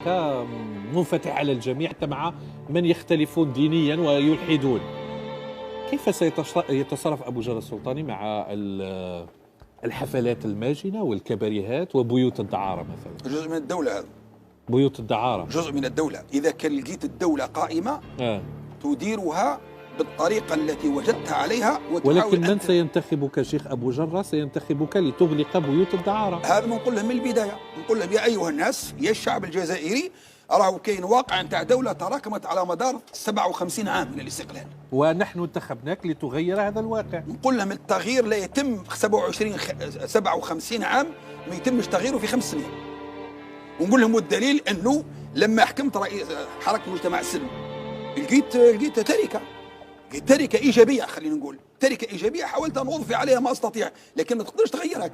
منفتح على الجميع حتى مع من يختلفون دينيا ويلحدون. كيف سيتصرف أبو جرى السلطاني مع الحفلات الماجنة والكباريهات وبيوت الدعارة مثلا؟ جزء من الدولة هذا. بيوت الدعارة جزء من الدولة. إذا كان لقيت الدولة قائمة تديرها بالطريقة التي وجدتها عليها، ولكن من سينتخبك شيخ أبو جرة؟ سينتخبك لتغلق بيوت الدعارة. هذا بنقول لهم من البداية، بنقول لهم يا أيها الناس، يا الشعب الجزائري، راهو كاين واقع نتاع دولة تراكمت على مدار 57 عام من الاستقلال، ونحن انتخبناك لتغير هذا الواقع. نقول لهم التغيير لا يتم 57 عام، ما يتمش تغييره في 5 سنين. ونقول لهم والدليل أنه لما حكمت رئيس حركة المجتمع السلمي لقيت تركة إيجابية، خلينا نقول تركة إيجابية، حاولت أن أضفي عليها ما أستطيع، لكن ما تقدرش تغيرها.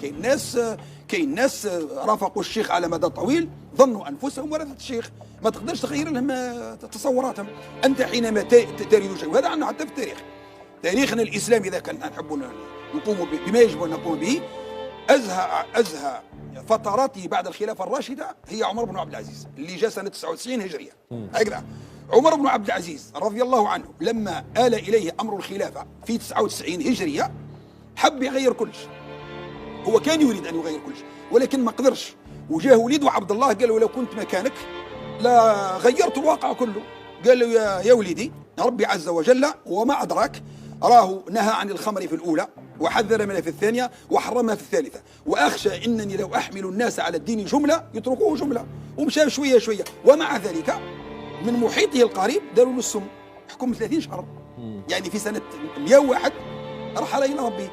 كاين ناس رافقوا الشيخ على مدى طويل، ظنوا أنفسهم ورثة الشيخ، ما تقدرش تغير لهم تصوراتهم. أنت حينما تريد شيء، وهذا عندنا حتى في التاريخ، تاريخنا الإسلامي إذا كان نحب نقوم بما يجب أن نقوم به، أزهى فتراته بعد الخلافة الراشدة هي عمر بن عبد العزيز اللي جاء سنة 99 هجرية. هكذا عمر بن عبد العزيز رضي الله عنه لما آل إليه أمر الخلافة في 99 هجرية حب يغير كل شيء. هو كان يريد أن يغير كل شيء ولكن ما قدرش، وجاه وليده عبد الله قال له لو كنت مكانك لا غيرت الواقع كله. قال له يا وليدي، ربي عز وجل وما أدراك راه نهى عن الخمر في الأولى وحذر منها في الثانية وحرمها في الثالثة، وأخشى إنني لو أحمل الناس على الدين جملة يتركوه جملة. ومشى شوية شوية، ومع ذلك من محيطه القريب داروا له السم، حكم 30 شهر، يعني في سنة 101 رحل إلى ربه.